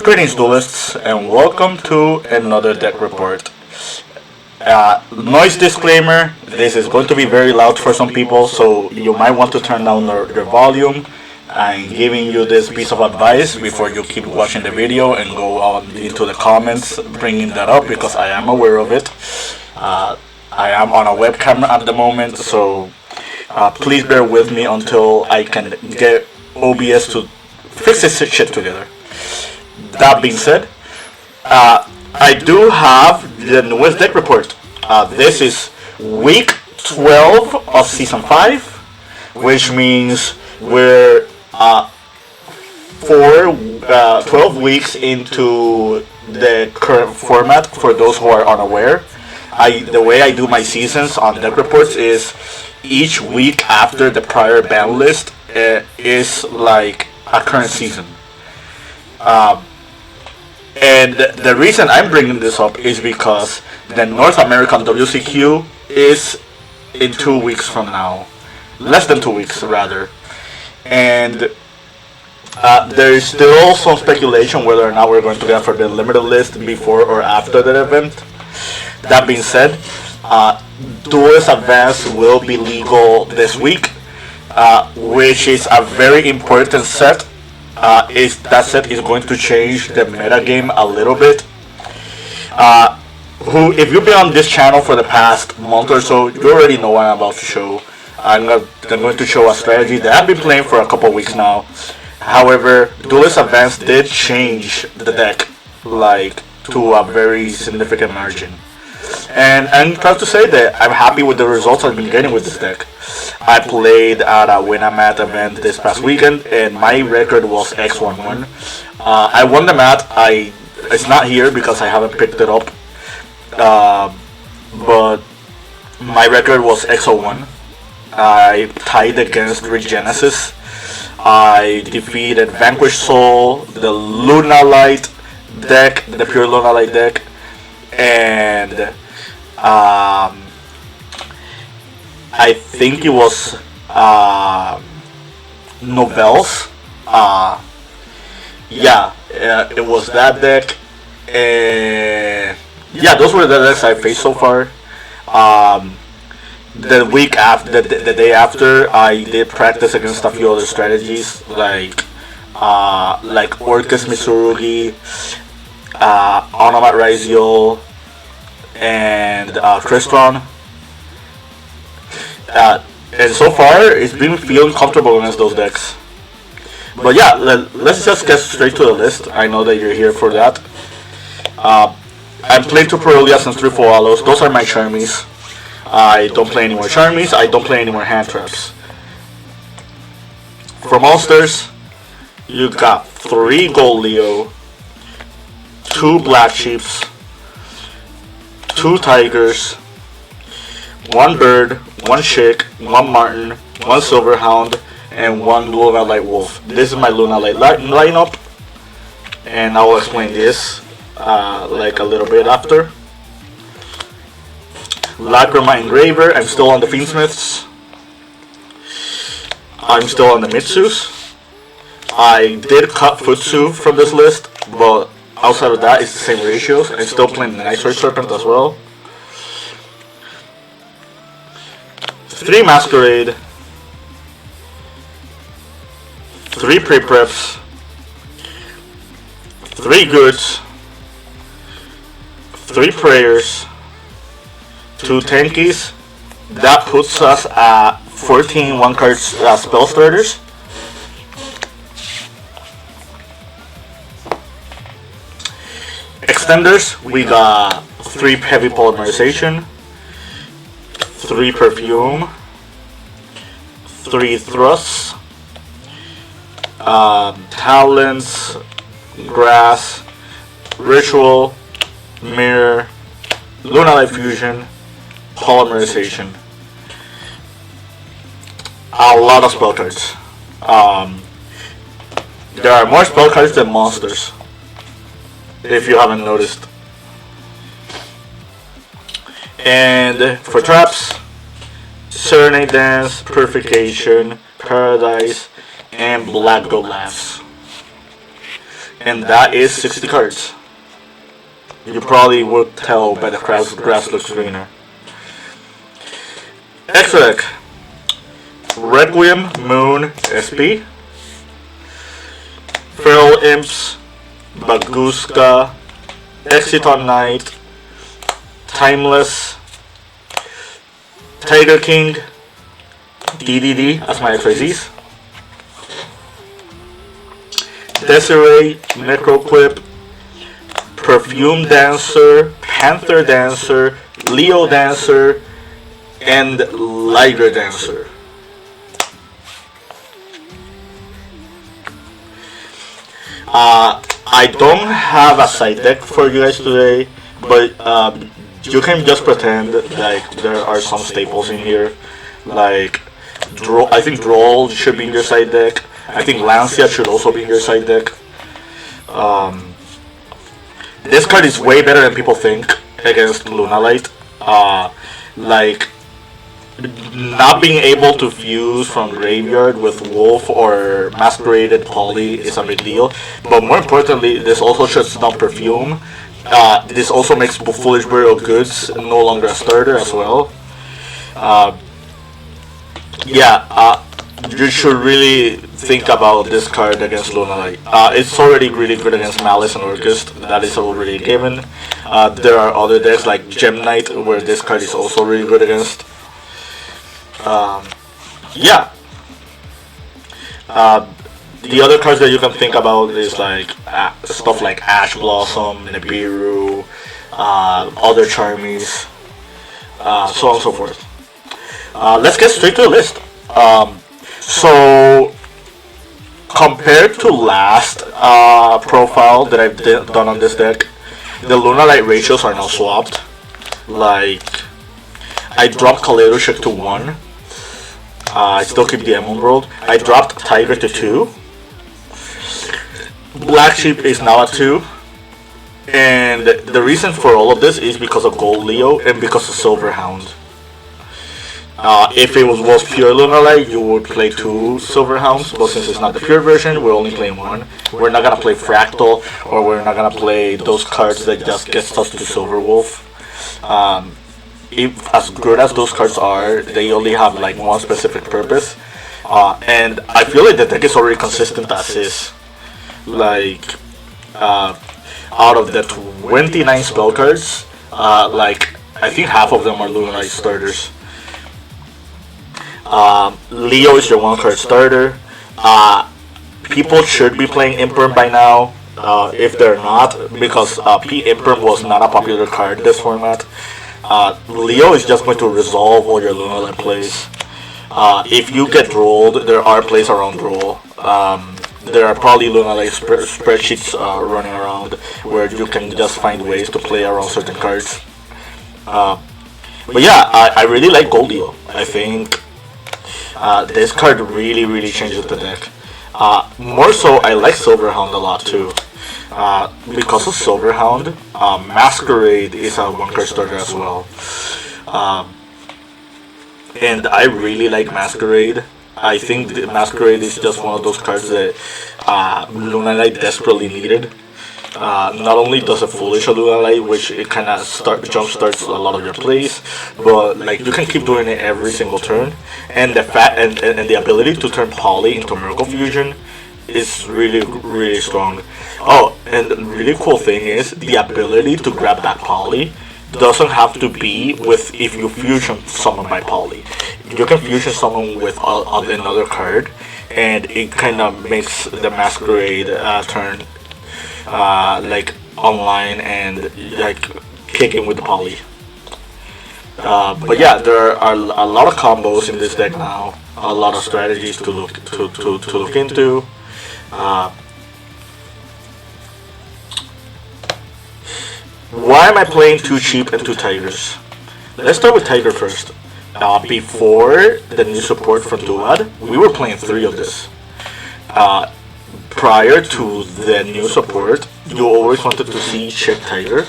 Greetings, duelists, and welcome to another deck report. Noise disclaimer, this is going to be very loud for some people, so you might want to turn down your volume. I'm giving you this piece of advice before you keep watching the video and go on into the comments bringing that up because I am aware of it. I am on a webcam at the moment, so please bear with me until I can get OBS to fix this shit together. That being said, I do have the newest deck report. This is week 12 of season 5, which means we're 12 weeks into the current format. For those who are unaware, the way I do my seasons on deck reports is each week after the prior ban list is like a current season. And the reason I'm bringing this up is because the North American WCQ is in 2 weeks from now. Less than 2 weeks, rather. And there is still some speculation whether or not we're going to get for the limited list before or after the event. That being said, Duelist Advance will be legal this week, which is a very important set. That set is going to change the meta game a little bit. If you've been on this channel for the past month or so, you already know what I'm about to show. I'm going to show a strategy that I've been playing for a couple of weeks now. However, Duelist Advance did change the deck to a very significant margin. And I'm proud to say that I'm happy with the results I've been getting with this deck. I played at a Win-A-Mat event this past weekend, and my record was X11. I won the mat. It's not here because I haven't picked it up. But my record was X01. I tied against Regenesis. I defeated Vanquish Soul, the Lunalight deck, the pure Lunalight deck, and I think it was Novels. It was that deck. Those were the decks I faced so far. The week after, the day after, I did practice against a few other strategies like Orcus Mitsurugi, Onomat Raziel, and Crystron. And so far, it's been feeling comfortable against those decks. But yeah, let's just get straight to the list. I know that you're here for that. I'm playing 2 Perolias and 3 Foalos. Those are my Charmies. I don't play any more Charmies. I don't play any more Hand Traps. For monsters, you got 3 Gold Leo, 2 Black Chiefs, 2 Tigers, 1 Bird, 1 Chick, 1 Martin, 1 Silverhound, and 1 Lunalight Wolf. This is my Lunalight lineup, and I will explain this a little bit after. Lacrima Engraver, I'm still on the Fiendsmiths. I'm still on the Mitsus. I did cut Futsu from this list, but outside of that, it's the same ratios. I'm still playing the Nitroid Serpent as well. 3 Masquerade, 3 Pre-Preps, 3 Goods, 3 Prayers, 2 Tankies. That puts us at 14 1-card spell starters. Extenders, we got 3 Heavy Polymerization, 3 Perfume, 3 Thrusts, Talents, Grass, Ritual, Mirror, Lunalight Fusion, Polymerization. A lot of spell cards. There are more spell cards than monsters, if you haven't noticed. And for traps, Serenade Dance, Purification, Paradise, and Black Gold Laughs. and that is 60 cards. You probably would tell by the grass looks greener. Extra deck. Requiem, Moon, SP. Feral Imps, Baguska, Exiton Knight, Timeless, Tiger King, DDD as my XYZs, Desiree, Necroquip, Perfume Dancer, Panther Dancer, Leo Dancer, and Liger Dancer. I don't have a side deck for you guys today, but you can just pretend like there are some staples in here. Like, I think Droll should be in your side deck. I think Lancia should also be in your side deck. This card is way better than people think against Lunalight. Like, not being able to fuse from Graveyard with Wolf or Masqueraded Poly is a big deal. But more importantly, this also shuts down Perfume. This also makes Foolish Burial Goods no longer a starter as well. You should really think about this card against Lunalight. It's already really good against Malice and Orcust. That is already given. There are other decks like Gem Knight where this card is also really good against. The other cards that you can think about is like stuff like Ash Blossom, Nibiru, other Charmies, so on and so forth. Let's get straight to the list. So compared to last profile that I've done on this deck, the Lunalight ratios are now swapped. Like, I dropped Kaleidoshik to 1. I still keep the Emerald World. I dropped Tiger to 2. Black Sheep is now at 2. And the reason for all of this is because of Gold Leo and because of Silver Hound. If it was pure Lunalight, you would play 2 Silver Hounds, but since it's not the pure version, we're only playing 1. We're not gonna play Fractal, or we're not gonna play those cards that just get us to Silver Wolf. As good as those cards are, they only have like one specific purpose, and I feel like the deck is already consistent as is. Like, out of the 29 spell cards, like I think half of them are Lunalight starters. Leo is your 1-card starter. People should be playing Imperm by now. If they're not, because Imperm was not a popular card this format. Leo is just going to resolve all your Lunalight plays. If you get rolled, there are plays around roll. There are probably Lunalight spreadsheets running around where you can just find ways to play around certain cards. But yeah, I really like Gold Leo. I think this card really changes the deck. More so, I like Silver Hound a lot too. Because of Silver Hound, Masquerade is a 1-card starter as well. And I really like Masquerade. I think Masquerade is just one of those cards that Lunalight desperately needed. Not only does it foolish a Lunalight, which it kind of jump starts a lot of your plays, but like you can keep doing it every single turn, and the ability to turn Poly into Miracle Fusion is really strong. Oh, and the really cool thing is the ability to grab that Poly doesn't have to be with if you fusion someone by Poly. You can fusion someone with another card, and it kind of makes the Masquerade turn like online and like kicking with the Poly. But yeah, there are a lot of combos in this deck now. A lot of strategies to look into. Why am I playing 2 Sheep and 2 Tigers? Let's start with Tiger first. Before the new support from DUAD, we were playing 3 of this. Prior to the new support, you always wanted to see Chick Tiger.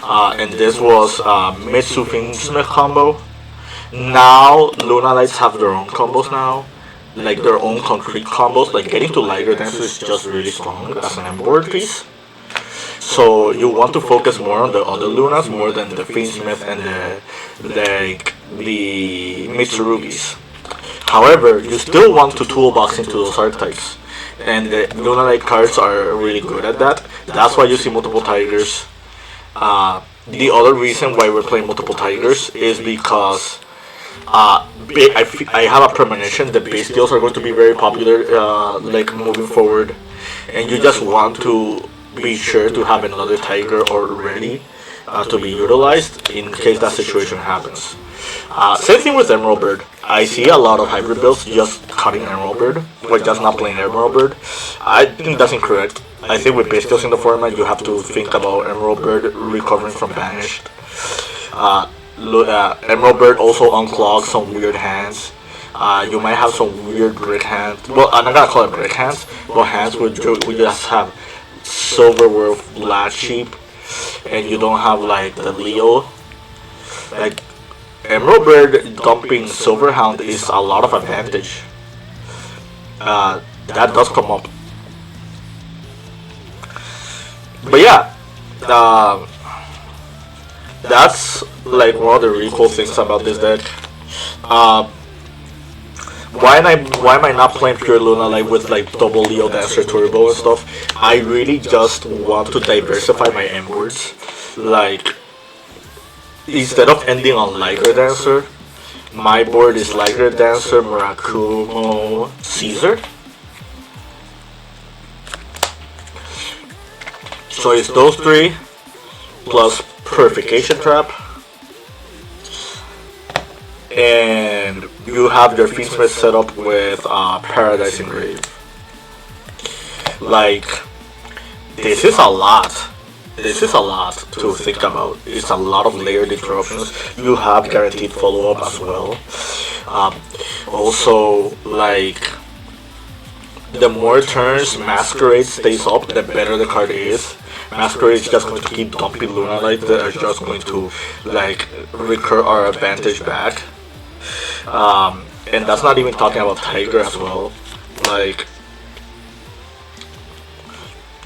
And this was Mitsurugi Fiendsmith combo. Now, Lunalights have their own combos now. like their own concrete combos. Like getting to Liger Dancer is just really strong as an M-board piece. So you want to focus more on the other Lunas more than the Fiendsmith and the Mitsurugis. However, you still want to toolbox into those archetypes, and the Lunalight cards are really good at that. That's why you see multiple Tigers. The other reason why we're playing multiple Tigers is because I have a premonition that base deals are going to be very popular, like moving forward, and you just want to be sure to have another Tiger already to be utilized in case that situation happens. Same thing with Emerald Bird. I see a lot of hybrid builds just cutting Emerald Bird, or just not playing Emerald Bird. I think that's incorrect. I think with base deals in the format, you have to think about Emerald Bird recovering from Banished. Emerald Bird also unclogs some weird hands. You might have some weird brick hands. Well, I'm not gonna call it brick hands, but hands where we just have Silver Wolf, Black Sheep, and you don't have like the Leo. Like Emerald Bird dumping Silverhound is a lot of advantage. That does come up. But yeah, that's like one of the really cool things about this deck. Why am I not playing pure Lunalight with like double Leo Dancer Turbo and stuff? I really just want to diversify my M words. Like instead of ending on Liger Dancer, my board is Liger Dancer, Murakumo, Caesar. So it's those three plus Purification Trap, and you have your Fiendsmith set up with Paradise Engrave. Like, this is a lot. This is a lot to think about. It's a lot of layered interruptions. You have guaranteed follow-up as well. Also, like, the more turns Masquerade stays up, the better the card is. Masquerade is just going to keep dumping Lunalight that are just going to like recur our advantage back. And that's not even talking about Tiger as well. Like,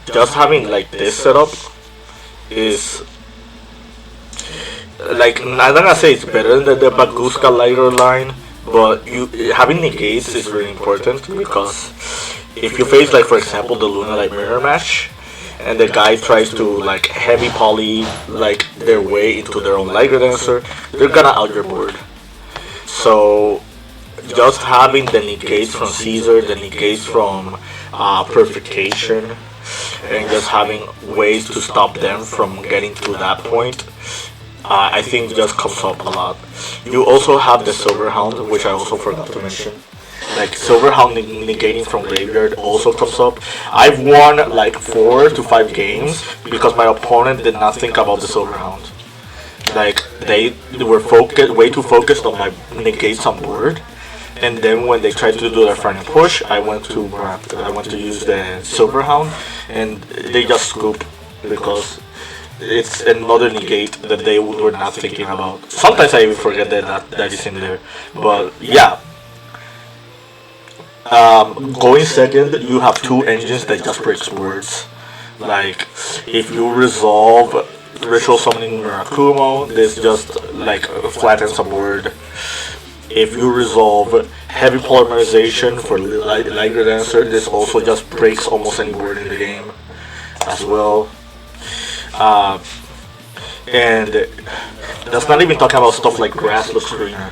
just having like this setup is like, I'm not gonna say it's better than the Baguska Lighter line, but having negates is really important, because if you face like, for example, the Lunalight mirror match, and the guy tries to like heavy poly like their way into their own Liger Dancer, they're gonna out your board. So just having the negates from Caesar, the negates from Purification, and just having ways to stop them from getting to that point, I think just comes up a lot. You also have the Silverhound, which I also forgot to mention. Like Silverhound negating from graveyard also comes up. I've won like 4 to 5 games because my opponent did not think about the Silverhound. Like they were way too focused on my negates on board, and then when they tried to do their final push, I went to use the Silverhound, and they just scoop because it's another negate that they were not thinking about. Sometimes I even forget that is in there, but yeah. Going second, you have 2 engines that just breaks words. Like, if you resolve Ritual Summoning Murakumo, this just like flattens a board. If you resolve Heavy Polymerization for Liger Dancer, this also just breaks almost any board in the game as well. And that's not even talking about stuff like Grass looks greener.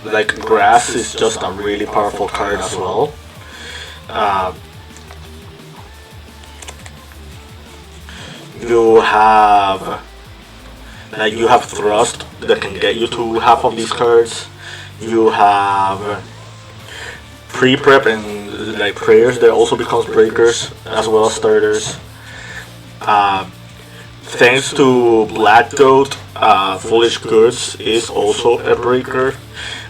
Like Grass is just a really powerful card as well. You have Thrust that can get you to half of these cards. You have Pre-Prep and like Prayers that also becomes breakers as well as starters. Thanks to Black Goat, Foolish Goods is also a breaker.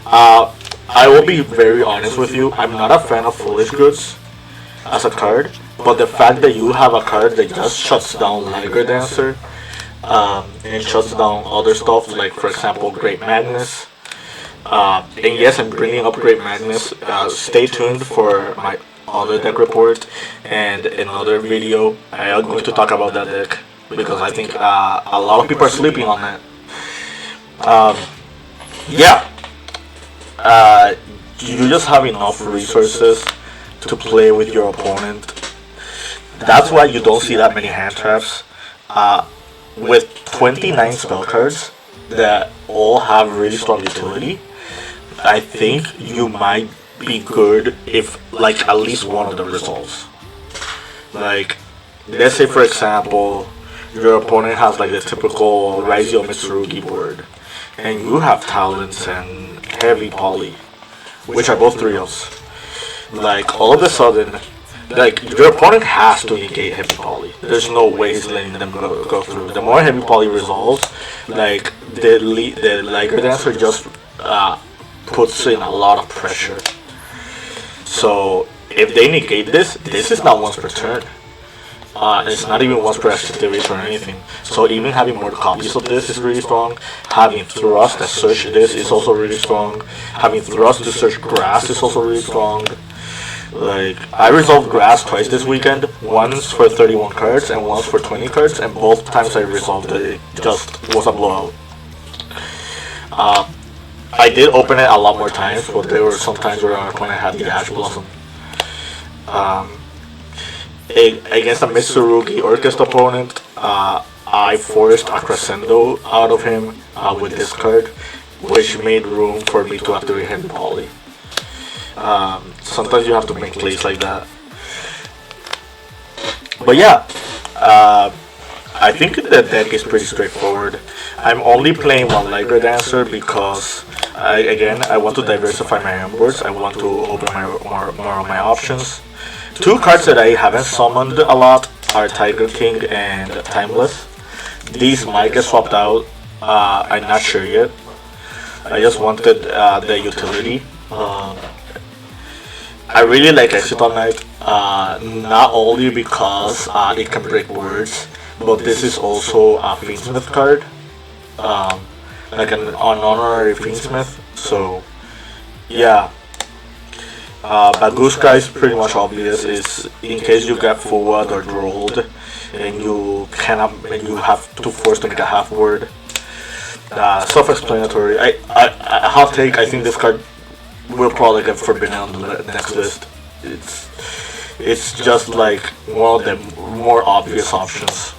I will be very honest with you, I'm not a fan of Foolish Goods as a card, but the fact that you have a card that just shuts down Liger Dancer and shuts down other stuff, like for example Great Magnus, And yes, I'm bringing up Great Magnus. Stay tuned for my other deck report and another video. I am going to talk about that deck because I think a lot of people are sleeping on that. Yeah, you just have enough resources to play with your opponent. That's why you don't see that many hand traps. With 29 spell cards that all have really strong utility, I think you might be good if like at least one of them resolves. Like, let's say for example, your opponent has like the typical Raizio Mitsurugi board, and you have Talents and Heavy Poly, which are both 3-0s. Like, all of a sudden, like, your opponent has to negate Heavy Poly. There's no way he's letting them go through. The more Heavy Poly resolves, like, the Liger Dancer just puts in a lot of pressure. So, if they negate this is not once per turn. It's not even once per activation or anything. So even having more copies of this is really strong. Having Thrust that search this is also really strong. Having Thrust to search Grass is also really strong. Like, I resolved Grass twice this weekend. Once for 31 cards and once for 20 cards. And both times I resolved it, it just was a blowout. I did open it a lot more times, but there were some times where our opponent had the Ash Blossom. Against a Mitsurugi Orchest opponent, I forced a Crescendo out of him with this card, which made room for me to activate Heavy Poly. Sometimes you have to make plays like that. But yeah, I think the deck is pretty straightforward. I'm only playing one Liger Dancer because, I want to diversify my boards. I want to open more of my options. Two cards that I haven't summoned a lot are Tiger King and Timeless. These might get swapped out. I'm not sure yet. I just wanted the utility. I really like Exciton Knight, not only because it can break words, but this is also a Fiendsmith card, like an honorary Fiendsmith. So yeah. Baguska is pretty much obvious. Is in case you get forward or drolled, and you have to force to make a half word. Self-explanatory. I hot take. I think this card will probably get forbidden on the next list. It's just like one of the more obvious options.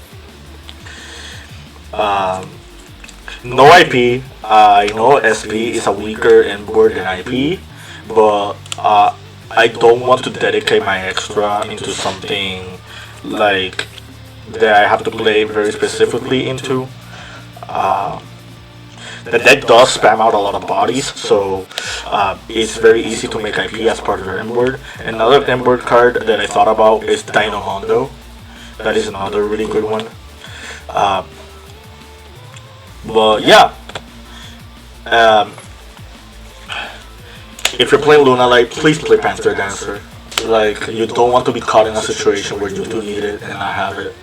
No IP. I know SP is a weaker end board than IP. But I don't want to dedicate my extra into something like that I have to play very specifically into. The deck does spam out a lot of bodies, so it's very easy to make IP as part of your M-board. Another M-board card that I thought about is Dino Hondo. That is another really good one. But yeah. If you're playing Lunalight, please play Panther Dancer. Like, you don't want to be caught in a situation where you do need it and not have it.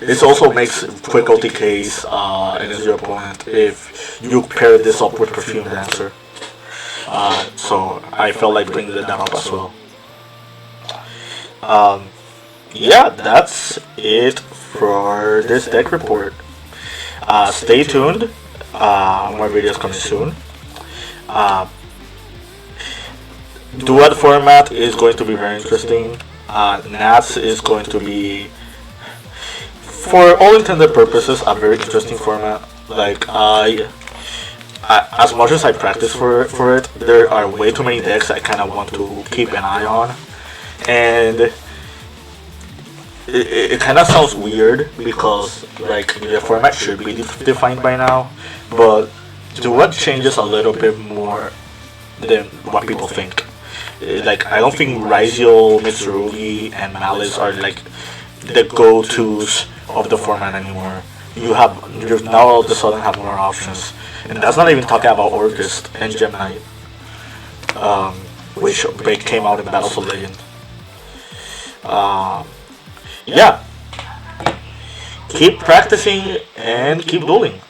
This also makes quick OTKs against your opponent if you pair this up with Perfume Dancer. So I felt like bringing that up as well. Yeah, that's it for this deck report. Stay tuned. More videos coming soon. DUAD format is going to be very interesting. Nats is going to be, for all intended purposes, a very interesting format. Like, I as much as I practice for it, there are way too many decks I kind of want to keep an eye on, and it kind of sounds weird because like the format should be defined by now, but DUAD changes a little bit more than what people think. Like, I don't think Raizio, Mitsurugi, and Malice are like the go-tos of the format anymore. You now all of a sudden have more options, and that's not even talking about Orchest and Gem Knight, which came out in Battles of Legend. Yeah, keep practicing and keep dueling.